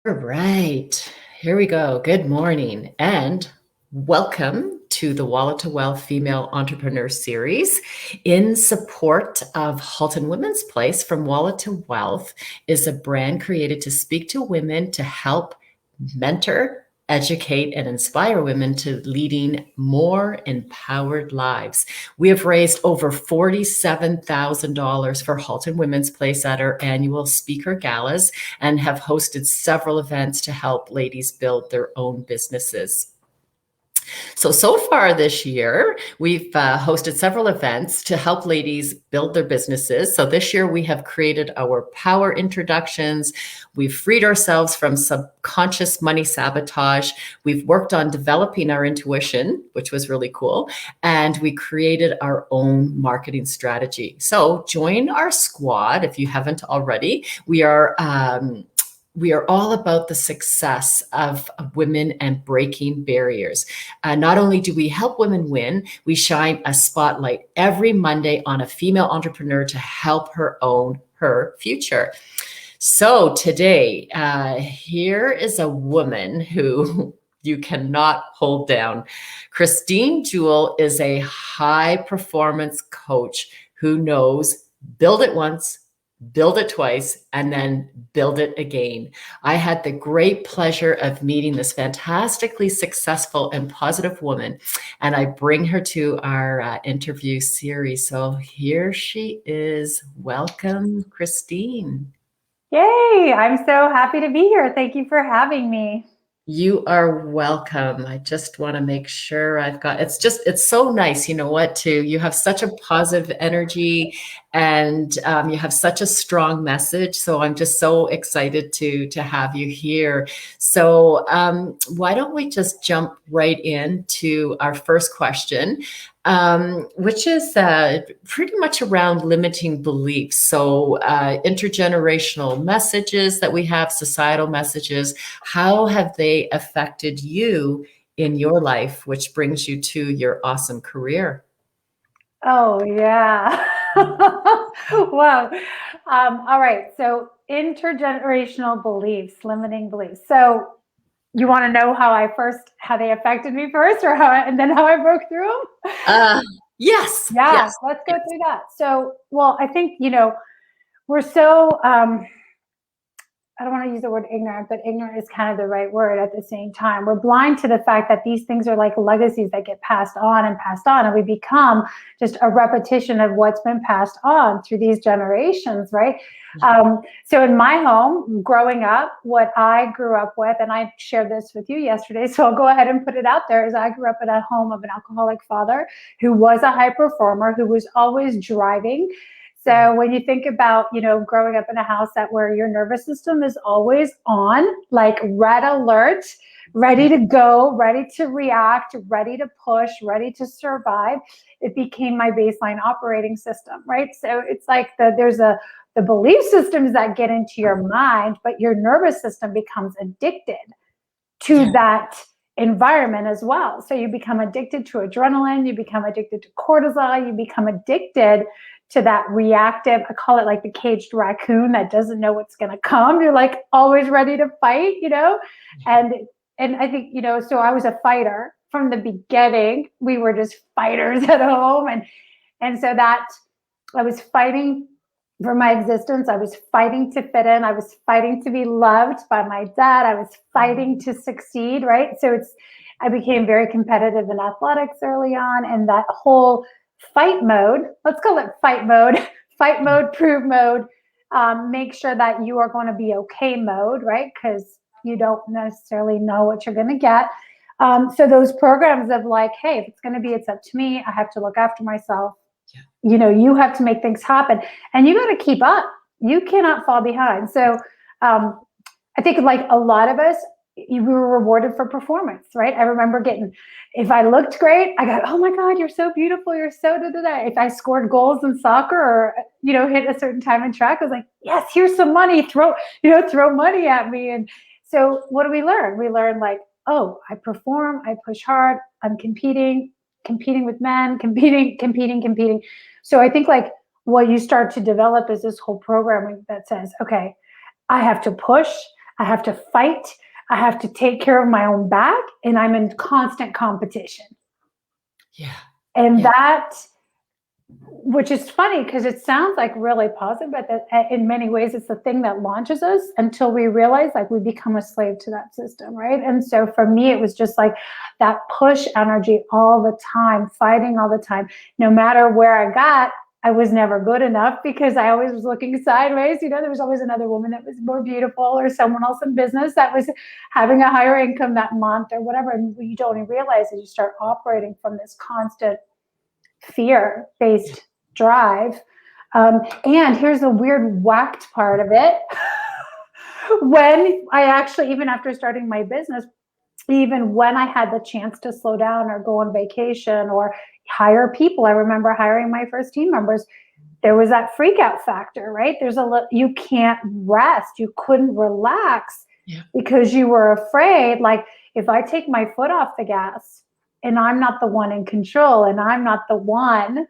All right, here we go. Good morning and welcome to the Wallet to Wealth Female Entrepreneur Series. In support of Halton Women's Place, From Wallet to Wealth is a brand created to speak to women to help mentor, educate, and inspire women to leading more empowered lives. We have raised over $47,000 for Halton Women's Place at our annual speaker galas and have hosted several events to help ladies build their own businesses. So far this year, we've hosted several events to help ladies build their businesses. So this year we have created our power introductions. We've freed ourselves from subconscious money sabotage. We've worked on developing our intuition, which was really cool. And we created our own marketing strategy. So join our squad if you haven't already. We are all about the success of women and breaking barriers. Not only do we help women win, we shine a spotlight every Monday on a female entrepreneur to help her own her future. So today, here is a woman who you cannot hold down. Jewell is a high performance coach who knows build it once, build it twice, and then build it again. I had the great pleasure of meeting this fantastically successful and positive woman, and I bring her to our interview series. So here she is. Welcome, Christine. Yay! I'm so happy to be here. Thank you for having me. You are welcome. I just want to make sure it's so nice. You know what, too? You have such a positive energy and you have such a strong message. So I'm just so excited to have you here. So why don't we just jump right into our first question, which is pretty much around limiting beliefs. So intergenerational messages that we have, societal messages, how have they affected you in your life, which brings you to your awesome career? Oh, yeah. Wow. All right. So, intergenerational beliefs, limiting beliefs. So, you want to know how they affected me first, or and then how I broke through them? Yes. Yeah, Yes. let's go through that. So, well, I think, we're so, I don't want to use the word ignorant, but ignorant is kind of the right word at the same time. We're blind to the fact that these things are like legacies that get passed on, and we become just a repetition of what's been passed on through these generations, right? So in my home, growing up, what I grew up with, and I shared this with you yesterday, so I'll go ahead and put it out there, is I grew up in a home of an alcoholic father who was a high performer, who was always driving. So when you think about, growing up in a house where your nervous system is always on, like red alert, ready to go, ready to react, ready to push, ready to survive, it became my baseline operating system, right? So it's like there's the belief systems that get into your mind, but your nervous system becomes addicted to that environment as well. So you become addicted to adrenaline, you become addicted to cortisol, you become addicted to that reactive, I call it like the caged raccoon that doesn't know what's going to come. You're like always ready to fight, and I think, so I was a fighter from the beginning. We were just fighters at home. And so that I was fighting for my existence. I was fighting to fit in. I was fighting to be loved by my dad. I was fighting to succeed, right? So I became very competitive in athletics early on, and that whole fight mode, let's call it fight mode, prove mode, make sure that you are going to be okay mode, right? Because you don't necessarily know what you're going to get. So those programs of like, hey, if it's going to be, it's up to me. I have to look after myself. You have to make things happen, and you got to keep up. You cannot fall behind. So I think like a lot of us, you were rewarded for performance, right? I remember if I looked great, I got, oh my God, you're so beautiful. You're so da-da-da. If I scored goals in soccer or, hit a certain time in track, I was like, yes, here's some money, throw money at me. And so what do we learn? We learn like, oh, I perform, I push hard, I'm competing with men, competing. So I think like what you start to develop is this whole programming that says, okay, I have to push, I have to fight. I have to take care of my own back, and I'm in constant competition. Yeah. And that, which is funny because it sounds like really positive, but that in many ways it's the thing that launches us until we realize like we become a slave to that system, right? And so for me, it was just like that push energy all the time, fighting all the time. No matter where I got, I was never good enough because I always was looking sideways. You know, there was always another woman that was more beautiful or someone else in business that was having a higher income that month or whatever. And you don't even realize that you start operating from this constant fear-based drive. And here's the weird whacked part of it. When I actually, even after starting my business, even when I had the chance to slow down or go on vacation or hire people, I remember hiring my first team members, there was that freak out factor, right? You can't rest. You couldn't relax because you were afraid. Like if I take my foot off the gas and I'm not the one in control and I'm not the one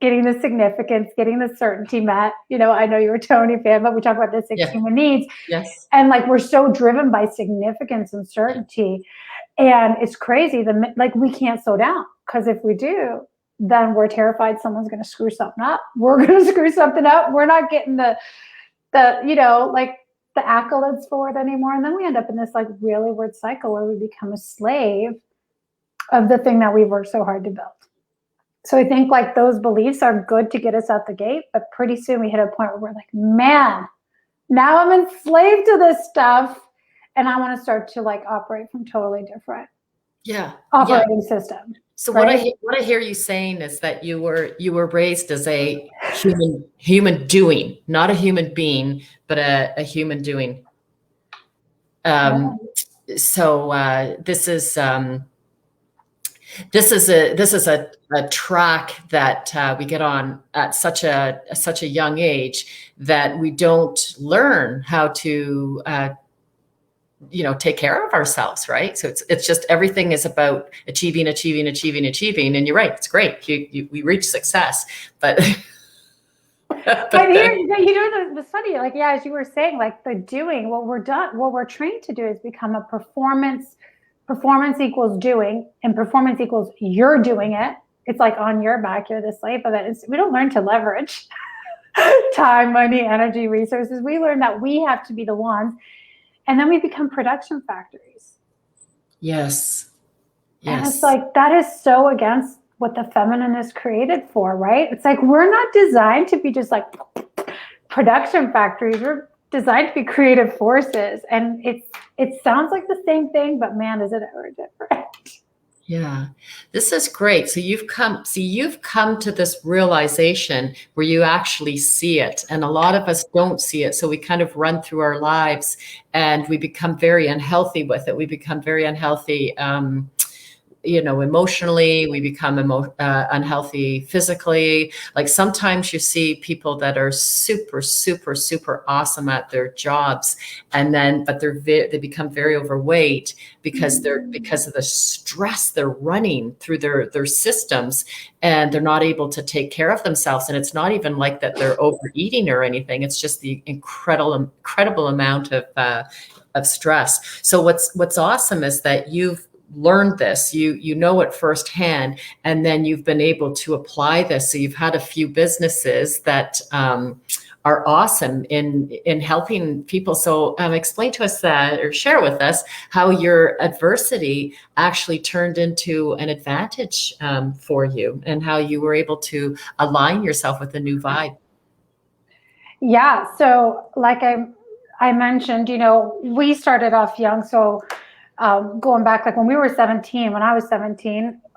getting the significance, getting the certainty met. You know, I know you're a Tony fan, but we talk about the 6 human needs. Yes. And like, we're so driven by significance and certainty. And it's crazy. Like we can't slow down because if we do, then we're terrified someone's going to screw something up. We're going to screw something up. We're not getting the like the accolades for it anymore. And then we end up in this like really weird cycle where we become a slave of the thing that we've worked so hard to build. So I think like those beliefs are good to get us out the gate, but pretty soon we hit a point where we're like, man, now I'm enslaved to this stuff. And I want to start to like operate from totally different operating system. So right? what I hear you saying is that you were raised as a human doing, not a human being, but a human doing. So this is a track that we get on at such a young age that we don't learn how to take care of ourselves, right? So it's just everything is about achieving, and you're right, it's great. We reach success, but here, the funny, like, as you were saying, like the doing, what we're trained to do is become a performance equals doing, and performance equals you're doing it. It's like on your back, you're the slave of it. We don't learn to leverage time, money, energy, resources. We learn that we have to be the ones. And then we become production factories. Yes. And it's like, that is so against what the feminine is created for, right? It's like, we're not designed to be just like production factories. We're designed to be creative forces. And it sounds like the same thing, but man, is it ever different. Yeah, this is great. So you've come to this realization where you actually see it. And a lot of us don't see it. So we kind of run through our lives and we become very unhealthy with it. We become very unhealthy, emotionally. We become unhealthy physically. Like sometimes you see people that are super, super, super awesome at their jobs, but they become very overweight because of the stress they're running through their systems, and they're not able to take care of themselves. And it's not even like that they're overeating or anything. It's just the incredible amount of stress. So what's awesome is that you've learned this, you know it firsthand, and then you've been able to apply this. So you've had a few businesses that are awesome in helping people. So explain to us or share with us how your adversity actually turned into an advantage for you, and how you were able to align yourself with a new vibe. Yeah. So like I mentioned, we started off young. So going back, like when I was 17,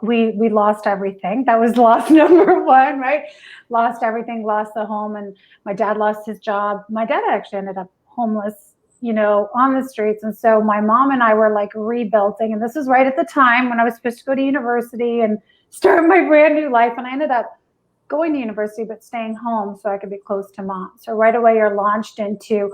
we lost everything. That was loss number one, right? Lost everything, lost the home, and my dad lost his job. My dad actually ended up homeless, on the streets. And so my mom and I were like rebuilding. And this was right at the time when I was supposed to go to university and start my brand new life. And I ended up going to university, but staying home so I could be close to mom. So right away you're launched into,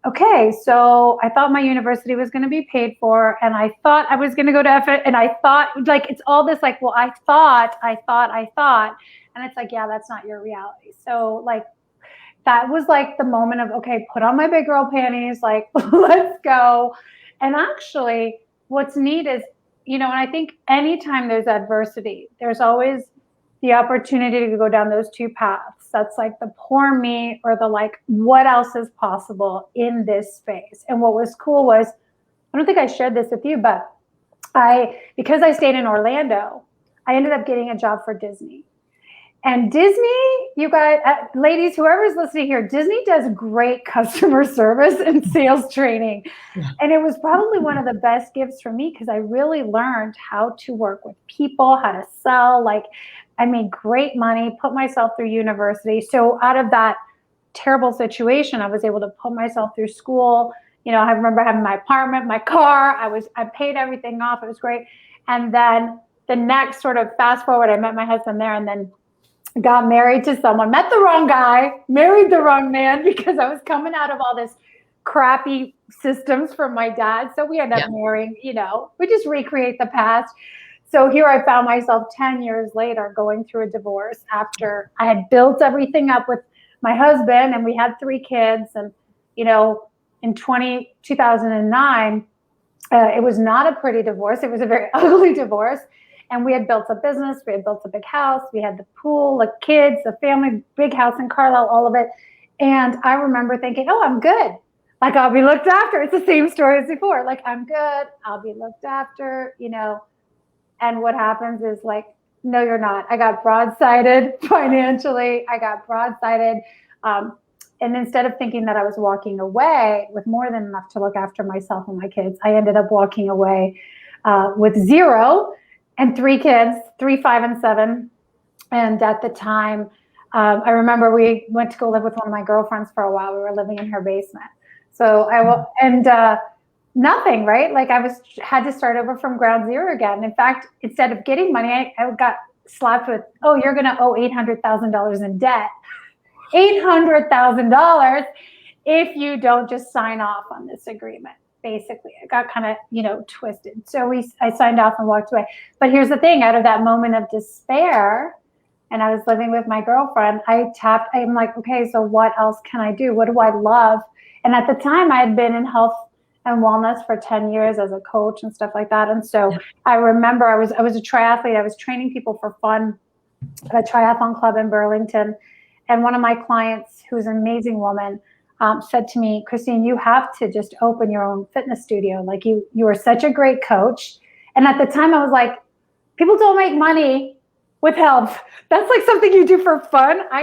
okay, so I thought my university was going to be paid for, and I thought I was going to go to F, and I thought, like, it's all this like, well, I thought, and it's like, yeah, that's not your reality. So like, that was like the moment of, okay, put on my big girl panties, like, let's go. And actually, what's neat is, and I think anytime there's adversity, there's always the opportunity to go down those two paths. That's like the poor me or the like, what else is possible in this space? And what was cool was, I don't think I shared this with you, but because I stayed in Orlando, I ended up getting a job for Disney. And Disney, you guys, ladies, whoever's listening here, Disney does great customer service and sales training. Yeah. And it was probably one of the best gifts for me because I really learned how to work with people, how to sell. Like, I made great money, put myself through university. So out of that terrible situation, I was able to put myself through school. I remember having my apartment, my car. I paid everything off. It was great. And then the next sort of fast forward, I met my husband there, and then got married to someone, met the wrong guy, married the wrong man because I was coming out of all this crappy systems from my dad. So we ended up marrying, we just recreate the past. So here I found myself 10 years later going through a divorce after I had built everything up with my husband and we had 3 kids. And, in 2009, it was not a pretty divorce. It was a very ugly divorce. And we had built a business. We had built a big house. We had the pool, the kids, the family, big house in Carlisle, all of it. And I remember thinking, oh, I'm good. Like, I'll be looked after. It's the same story as before. Like, I'm good. I'll be looked after, And what happens is like, no, you're not. I got broadsided financially. I got broadsided. And instead of thinking that I was walking away with more than enough to look after myself and my kids, I ended up walking away with 0 and 3 kids, 3, 5, and 7. And at the time, I remember we went to go live with one of my girlfriends for a while. We were living in her basement. So nothing, right? Like had to start over from ground zero again. In fact, instead of getting money, I got slapped with, oh, you're going to owe $800,000 in debt. $800,000 if you don't just sign off on this agreement. Basically, it got kind of, twisted. So I signed off and walked away. But here's the thing, out of that moment of despair, and I was living with my girlfriend, I'm like, okay, so what else can I do? What do I love? And at the time I had been in health and wellness for 10 years as a coach and stuff like that. And so I remember I was a triathlete. I was training people for fun at a triathlon club in Burlington. And one of my clients, who's an amazing woman, said to me, Christine, you have to just open your own fitness studio. Like you are such a great coach. And at the time I was like, people don't make money with health. That's like something you do for fun. I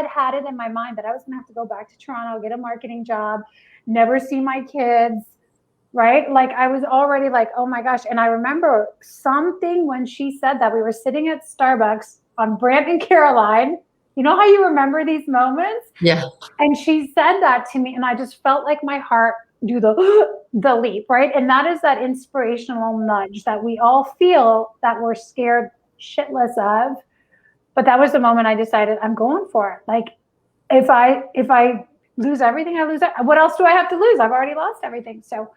had it in my mind that I was gonna have to go back to Toronto, get a marketing job, never see my kids, right? Like I was already like, oh my gosh. And I remember something when she said that. We were sitting at Starbucks on Brant and Caroline. You know how you remember these moments? Yeah. And she said that to me, and I just felt like my heart do the leap, right? And that is that inspirational nudge that we all feel that we're scared shitless of. But that was the moment I decided I'm going for it. Like if I lose everything, I lose it. What else do I have to lose? I've already lost everything. So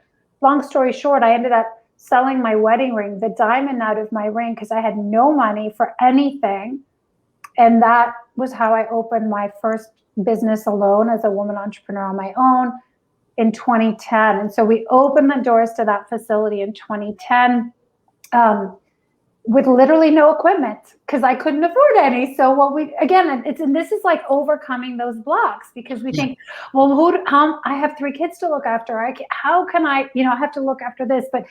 long story short, I ended up selling my wedding ring, the diamond out of my ring, because I had no money for anything. And that was how I opened my first business alone as a woman entrepreneur on my own in 2010. And so we opened the doors to that facility in 2010 with literally no equipment because I couldn't afford any. So this is like overcoming those blocks because we think, well, I have 3 kids to look after. How can I have to look after this? But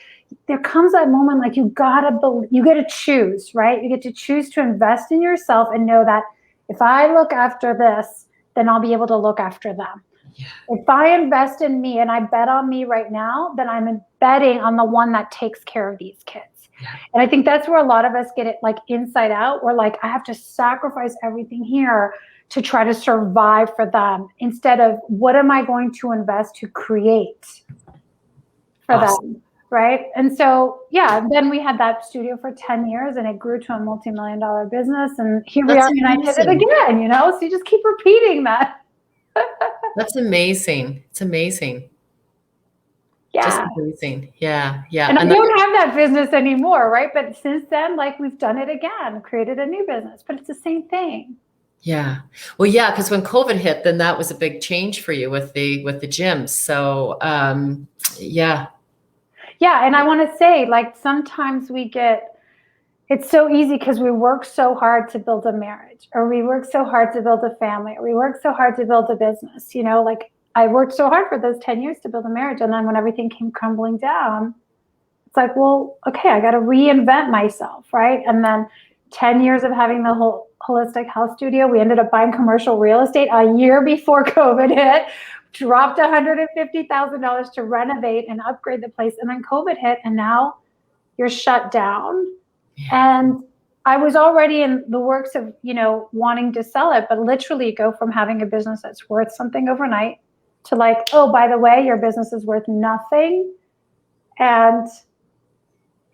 there comes that moment like you get to choose, right? You get to choose to invest in yourself and know that if I look after this, then I'll be able to look after them. Yeah. If I invest in me and I bet on me right now, then I'm betting on the one that takes care of these kids. Yeah. And I think that's where a lot of us get it like inside out. We're like, I have to sacrifice everything here to try to survive for them instead of what am I going to invest to create for them, right? And so, then we had that studio for 10 years and it grew to a multi-million-dollar business. And here we are, and I did it again, so you just keep repeating that. That's amazing. It's amazing. Yeah. Just amazing. Yeah. And I don't have that business anymore, right? But since then, like we've done it again, created a new business, but it's the same thing. Yeah. Well, yeah, because when COVID hit, then that was a big change for you with the gyms. So, yeah. Yeah, and I want to say, like, sometimes we get, it's so easy because we work so hard to build a marriage, or we work so hard to build a family, or we work so hard to build a business. You know, like I worked so hard for those 10 years to build a marriage. And then when everything came crumbling down, it's like, well, okay, I got to reinvent myself, right? And then 10 years of having the whole holistic health studio, we ended up buying commercial real estate a year before COVID hit, dropped $150,000 to renovate and upgrade the place. And then COVID hit, and now you're shut down. Yeah. And I was already in the works of, wanting to sell it, but literally go from having a business that's worth something overnight to like, oh, by the way, your business is worth nothing. And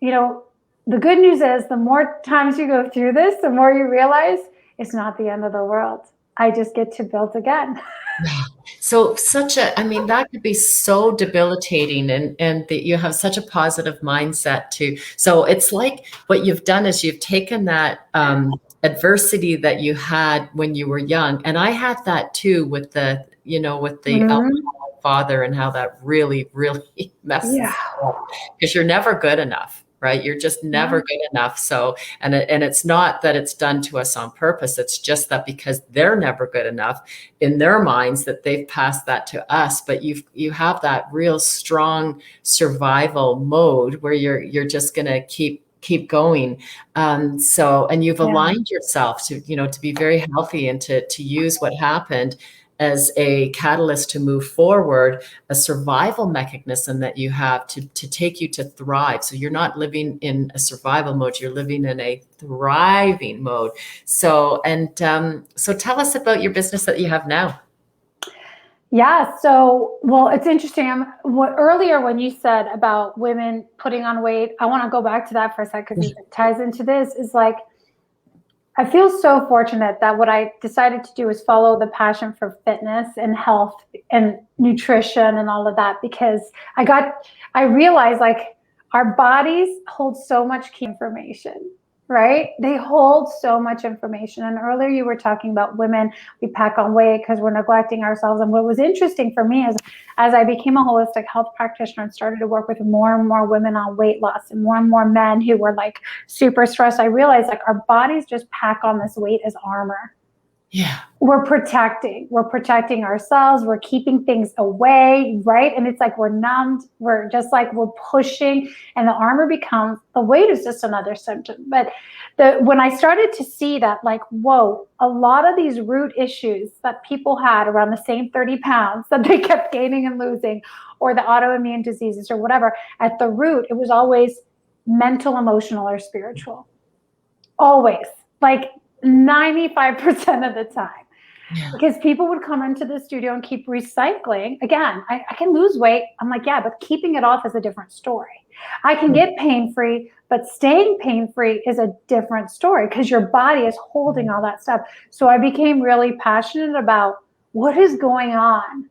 the good news is the more times you go through this, the more you realize it's not the end of the world. I just get to build again. Yeah. So I mean, that could be so debilitating, and that you have such a positive mindset too. So it's like what you've done is you've taken that adversity that you had when you were young. And I had that too with the Mhm. alcoholic father, and how that really, really Yeah. messes you up, because you're never good enough, right? You're just never Yeah. good enough. So, and it's not that it's done to us on purpose. It's just that because they're never good enough in their minds, that they've passed that to us. But you have that real strong survival mode where you're just gonna keep going. And you've Yeah. aligned yourself to be very healthy, and to use what happened as a catalyst to move forward, a survival mechanism that you have to take you to thrive. So you're not living in a survival mode, you're living in a thriving mode. So tell us about your business that you have now. Yeah. So, well, it's interesting. Earlier when you said about women putting on weight, I want to go back to that for a second because it ties into this. Is like, I feel so fortunate that what I decided to do is follow the passion for fitness and health and nutrition and all of that, because I realized like our bodies hold so much key information, right? They hold so much information. And earlier you were talking about women, we pack on weight because we're neglecting ourselves. And what was interesting for me is as I became a holistic health practitioner and started to work with more and more women on weight loss and more men who were like super stressed, I realized like our bodies just pack on this weight as armor. Yeah. We're protecting ourselves. We're keeping things away, right? And it's like we're numbed. We're just like we're pushing, and the armor becomes the weight is just another symptom. But when I started to see that, like, whoa, a lot of these root issues that people had around the same 30 pounds that they kept gaining and losing, or the autoimmune diseases or whatever, at the root, it was always mental, emotional, or spiritual. Always, like 95% of the time. Yeah. Because people would come into the studio and keep recycling. Again, I can lose weight. I'm like, yeah, but keeping it off is a different story. I can get pain-free, but staying pain-free is a different story because your body is holding all that stuff. So I became really passionate about what is going on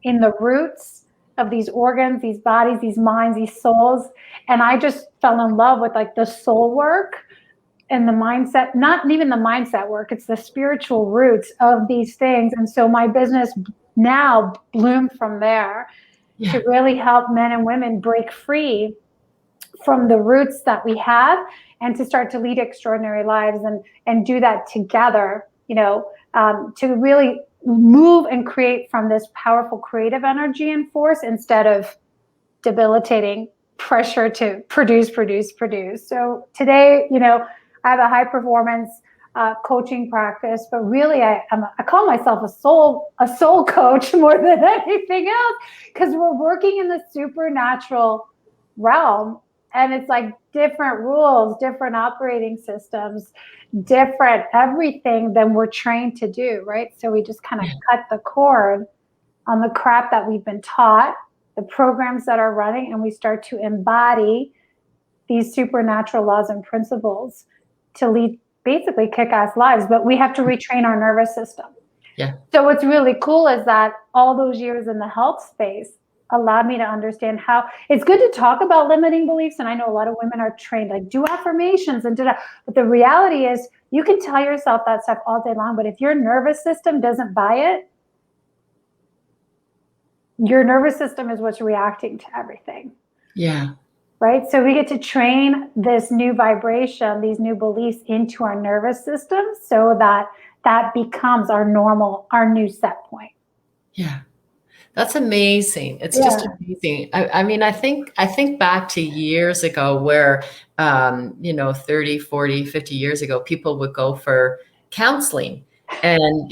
in the roots of these organs, these bodies, these minds, these souls. And I just fell in love with like the soul work and the mindset, not even the mindset work, it's the spiritual roots of these things. And so my business now bloomed from there to really help men and women break free from the roots that we have and to start to lead extraordinary lives and do that together, to really move and create from this powerful creative energy and force instead of debilitating pressure to produce. So today, I have a high performance coaching practice, but really I call myself a soul coach more than anything else, because we're working in the supernatural realm, and it's like different rules, different operating systems, different everything than we're trained to do, right? So we just kind of cut the cord on the crap that we've been taught, the programs that are running, and we start to embody these supernatural laws and principles to lead basically kick-ass lives. But we have to retrain our nervous system. Yeah. So what's really cool is that all those years in the health space, allowed me to understand how it's good to talk about limiting beliefs. And I know a lot of women are trained, like, do affirmations and do that. But the reality is you can tell yourself that stuff all day long, but if your nervous system doesn't buy it, your nervous system is what's reacting to everything. Yeah. Right? So we get to train this new vibration, these new beliefs into our nervous system so that that becomes our normal, our new set point. Yeah. That's amazing. It's Yeah. just amazing. I mean, I think back to years ago where, 30, 40, 50 years ago, people would go for counseling and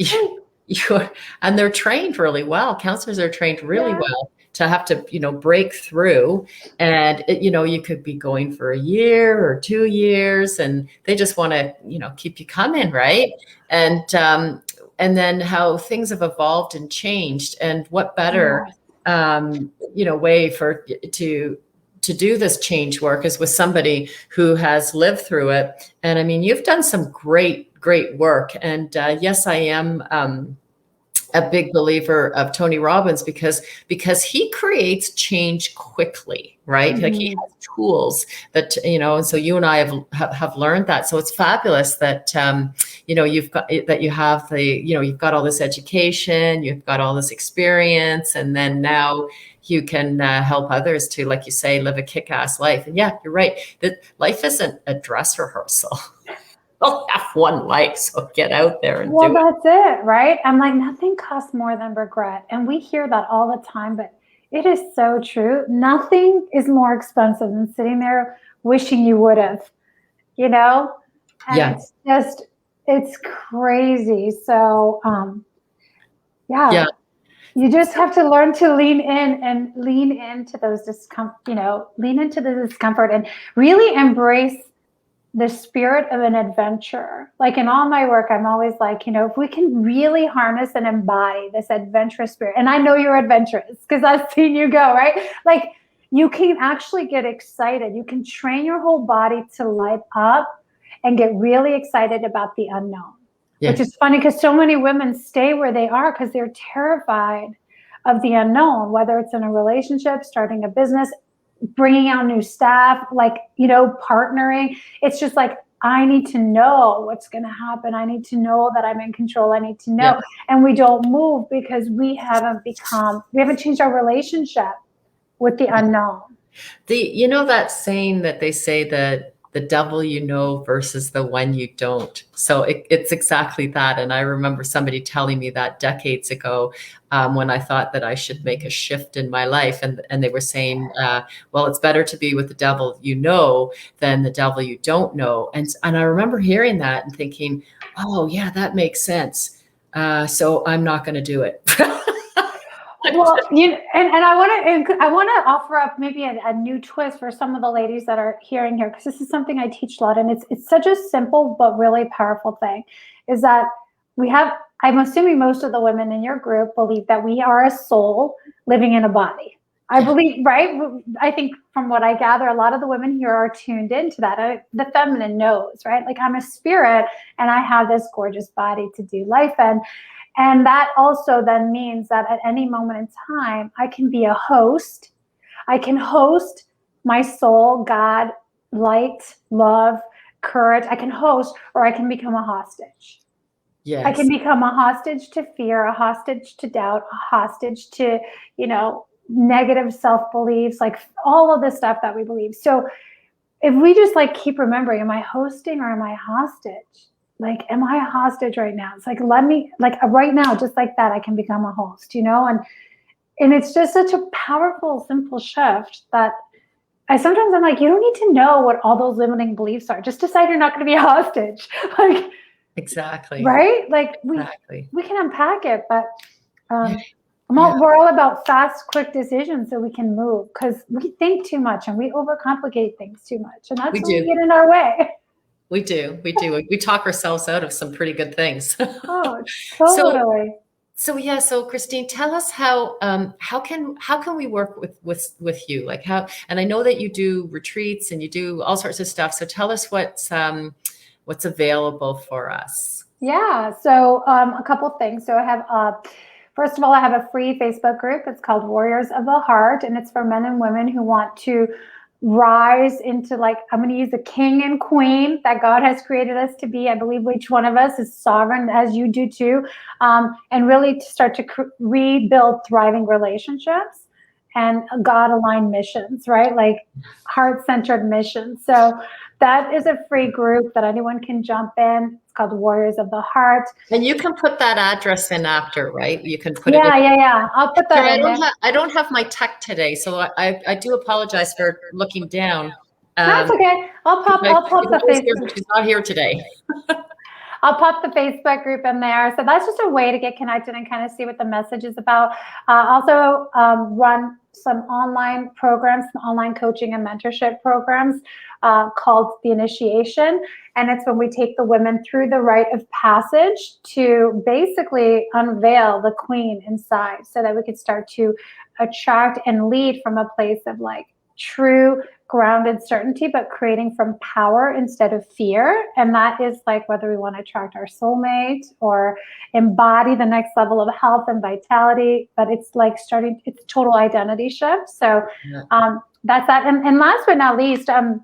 and they're trained really well. Counselors are trained really well to have to, break through. And, you could be going for a year or 2 years and they just want to, keep you coming. Right. And then how things have evolved and changed, and what better, way to do this change work is with somebody who has lived through it. And I mean, you've done some great work. And yes, I am a big believer of Tony Robbins because he creates change quickly, right? Like he has tools that, and so you and I have learned that. So it's fabulous that, you've got all this education, you've got all this experience, and then now you can help others to, like you say, live a kick-ass life. And yeah, you're right. That life isn't a dress rehearsal. We'll have one life, so get out there and do it. Well, that's it, right? I'm like, nothing costs more than regret. And we hear that all the time, but it is so true. Nothing is more expensive than sitting there wishing you would have, And it's crazy. So, Yeah. You just have to learn to lean in and lean into those lean into the discomfort and really embrace the spirit of an adventure. Like in all my work, I'm always like, if we can really harness and embody this adventurous spirit, and I know you're adventurous because I've seen you go, right? Like you can actually get excited. You can train your whole body to light up and get really excited about the unknown, which is funny because so many women stay where they are because they're terrified of the unknown, whether it's in a relationship, starting a business, bringing out new staff, partnering. It's just like, I need to know what's going to happen. I need to know that I'm in control. I need to know. And we don't move because we haven't changed our relationship with the unknown. That saying that they say that the devil versus the one you don't. So it's exactly that. And I remember somebody telling me that decades ago when I thought that I should make a shift in my life. And they were saying, well, it's better to be with the devil than the devil you don't know. And I remember hearing that and thinking, oh, yeah, that makes sense. So I'm not going to do it. Well, and I want to offer up maybe a new twist for some of the ladies that are hearing here, because this is something I teach a lot, and it's such a simple but really powerful thing. Is that I'm assuming most of the women in your group believe that we are a soul living in a body. I believe, right? I think from what I gather, a lot of the women here are tuned into that. The feminine knows, right? Like I'm a spirit, and I have this gorgeous body to do life in. And that also then means that at any moment in time, I can be a host. I can host my soul, God, light, love, courage. I can host, or I can become a hostage. Yes. I can become a hostage to fear, a hostage to doubt, a hostage to, negative self-beliefs, like all of the stuff that we believe. So if we just keep remembering, am I hosting or am I hostage? Like, am I a hostage right now? It's like, right now, just like that, I can become a host, and it's just such a powerful, simple shift that I'm like, you don't need to know what all those limiting beliefs are. Just decide you're not going to be a hostage. Exactly. Right? Like we can unpack it, but we're all about fast, quick decisions so we can move, because we think too much and we overcomplicate things too much. And that's when we get in our way. We do. We talk ourselves out of some pretty good things. Oh, totally. So Christine, tell us how can we work with you? Like how, and I know that you do retreats and you do all sorts of stuff. So tell us what's available for us. Yeah. So a couple things. So I have First of all, I have a free Facebook group. It's called Warriors of the Heart, and it's for men and women who want to rise into, like, I'm going to use the king and queen that God has created us to be. I believe each one of us is sovereign, as you do too, and really to start to rebuild thriving relationships and God-aligned missions, right? Like heart-centered missions. So that is a free group that anyone can jump in. It's called Warriors of the Heart. And you can put that address in after, right? You can put it Yeah, in. yeah. I'll put that in there. I don't have my tech today, so I do apologize for looking down. That's okay. I'll pop the Facebook. She's not here today. I'll pop the Facebook group in there. So that's just a way to get connected and kind of see what the message is about. Also run some online programs, some online coaching and mentorship programs called The Initiation. And it's when we take the women through the rite of passage to basically unveil the queen inside so that we can start to attract and lead from a place of like true grounded certainty, but creating from power instead of fear. And that is like whether we want to attract our soulmate or embody the next level of health and vitality, but it's like it's total identity shift. So that's that. And last but not least, one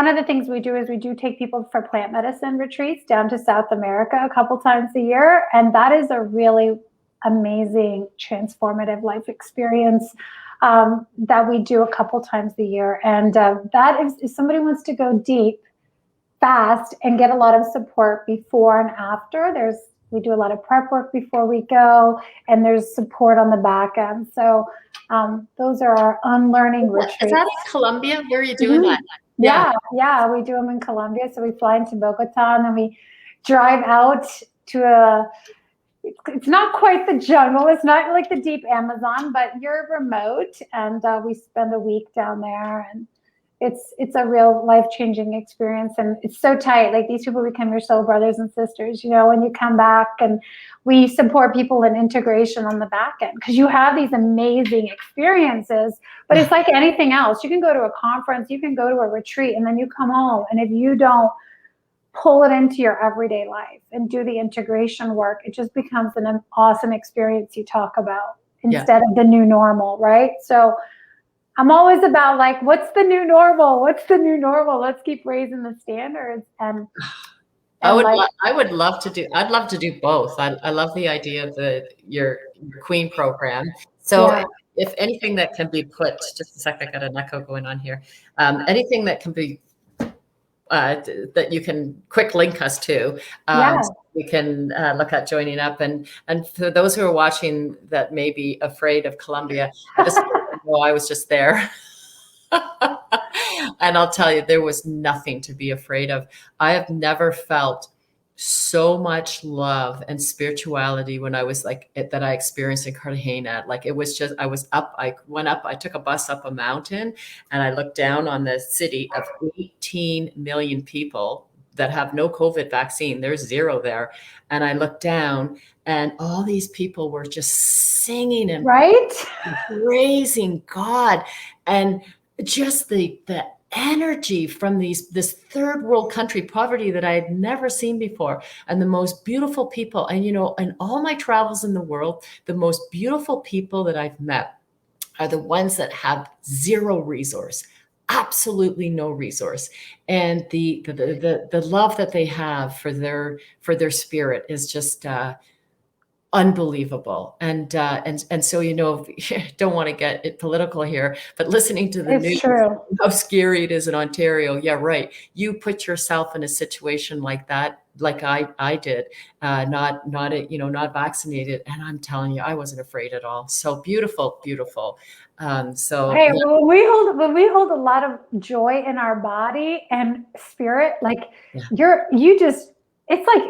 of the things we do is we do take people for plant medicine retreats down to South America a couple times a year. And that is a really amazing, transformative life experience that we do a couple times a year. And that is, if somebody wants to go deep, fast, and get a lot of support before and after, we do a lot of prep work before we go, and there's support on the back end. So those are our unlearning retreats. Is that in Colombia? Where are you doing that? Yeah, we do them in Colombia. So we fly into Bogota and then we drive out to it's not quite the jungle. It's not like the deep Amazon, but you're remote, and we spend a week down there, and it's a real life-changing experience. And it's so tight. Like, these people become your soul brothers and sisters, when you come back. And we support people in integration on the back end, because you have these amazing experiences, but it's like anything else. You can go to a conference, you can go to a retreat, and then you come home, and if you don't pull it into your everyday life and do the integration work, it just becomes an awesome experience you talk about instead of the new normal, right? So I'm always about, like, what's the new normal? What's the new normal? Let's keep raising the standards. And I'd love to do both. I love the idea of your Queen program. So if anything that can be put, just a sec, I got an echo going on here. Anything that can be that you can quick link us to, we can look at joining up. And for those who are watching that may be afraid of Colombia, I was just there. And I'll tell you, there was nothing to be afraid of. I have never felt so much love and spirituality when I was that I experienced in Cartagena. Like, it was just, I took a bus up a mountain, and I looked down on the city of 18 million people that have no COVID vaccine. There's zero there. And I looked down, and all these people were just singing and praising God. And just the energy from this third world country, poverty that I had never seen before, and the most beautiful people. And in all my travels in the world, the most beautiful people that I've met are the ones that have zero resource, absolutely no resource. And the love that they have for their spirit is just unbelievable. And so, don't want to get it political here, but listening to the news, how scary it is in Ontario. Yeah, right. You put yourself in a situation like that, like I did, not vaccinated. And I'm telling you, I wasn't afraid at all. So beautiful. Hey, when we hold a lot of joy in our body and spirit, like it's like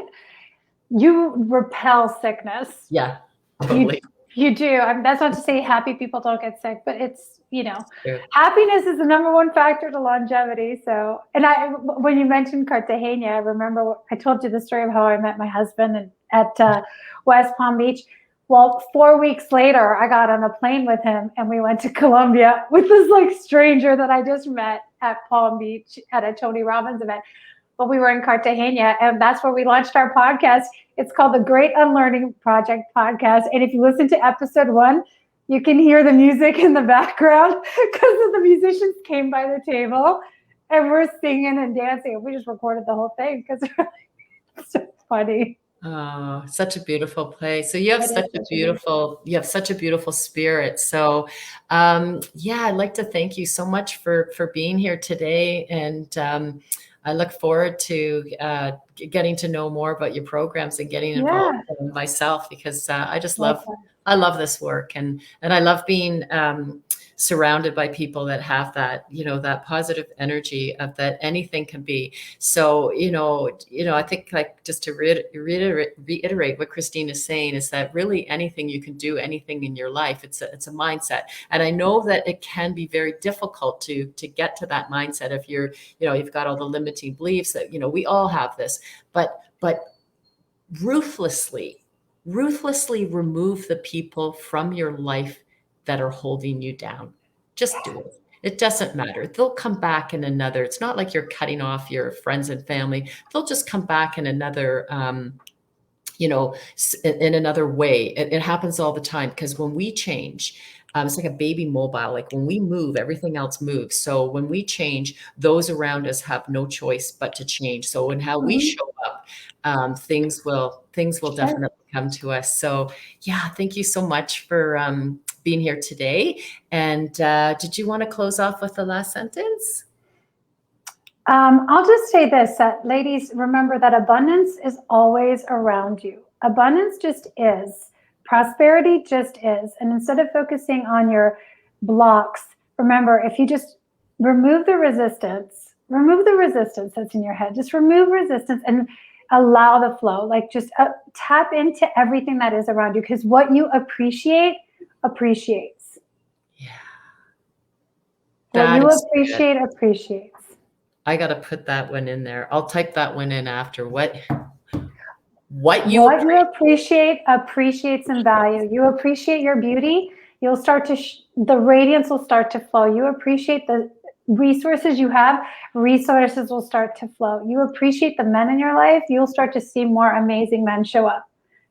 you repel sickness. Yeah, totally. You do. That's not to say happy people don't get sick, but it's, happiness is the number one factor to longevity. So, and when you mentioned Cartagena, I remember I told you the story of how I met my husband at West Palm Beach. Well, 4 weeks later, I got on a plane with him, and we went to Colombia with this stranger that I just met at Palm Beach at a Tony Robbins event. while we were in Cartagena, and that's where we launched our podcast. It's called the Great Unlearning Project Podcast. And if you listen to episode 1, you can hear the music in the background because the musicians came by the table and we're singing and dancing. We just recorded the whole thing because it's so funny. Oh, such a beautiful place. So you have It is such a such a beautiful, you have such a beautiful spirit. So, yeah, I'd like to thank you so much for being here today, and I look forward to getting to know more about your programs and getting involved Yeah, in myself, because I just love, likewise. I love this work, and I love being surrounded by people that have that, you know, that positive energy of that anything can be. So, I think, like, just to reiterate what Christine is saying, is that really anything you can do, anything in your life, it's a mindset. And I know that it can be very difficult to get to that mindset if you're, you've got all the limiting beliefs that, we all have this, but ruthlessly remove the people from your life that are holding you down. Just do it. It doesn't matter. They'll come back in another. It's not like you're cutting off your friends and family. They'll just come back in another, in another way. It happens all the time, because when we change, it's like a baby mobile. Like when we move, everything else moves. So when we change, those around us have no choice but to change. So in how we Mhm. show up, things will Sure. definitely come to us. So yeah, thank you so much for being here today. And did you want to close off with the last sentence? I'll just say this, ladies, remember that abundance is always around you. Abundance just is. Prosperity just is. And instead of focusing on your blocks, remember, if you just remove the resistance that's in your head, just remove resistance and allow the flow. Like, just tap into everything that is around you, because what you appreciate appreciates. Yeah. What That you is good. appreciate appreciates. I got to put that one in there. I'll type that one in after. What you What you appreciate. appreciate appreciates in value. You appreciate your beauty, you'll start to, the radiance will start to flow. You appreciate the resources you have, resources will start to flow. You appreciate the men in your life, you'll start to see more amazing men show up.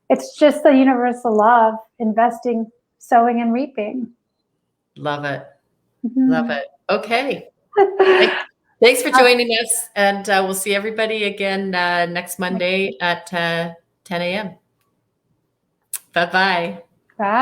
It's just the universal law of investing, sowing, and reaping. Love it. Love Mhm. it. Okay. Thanks for joining us. And we'll see everybody again next Monday at 10 a.m. Bye-bye. Bye.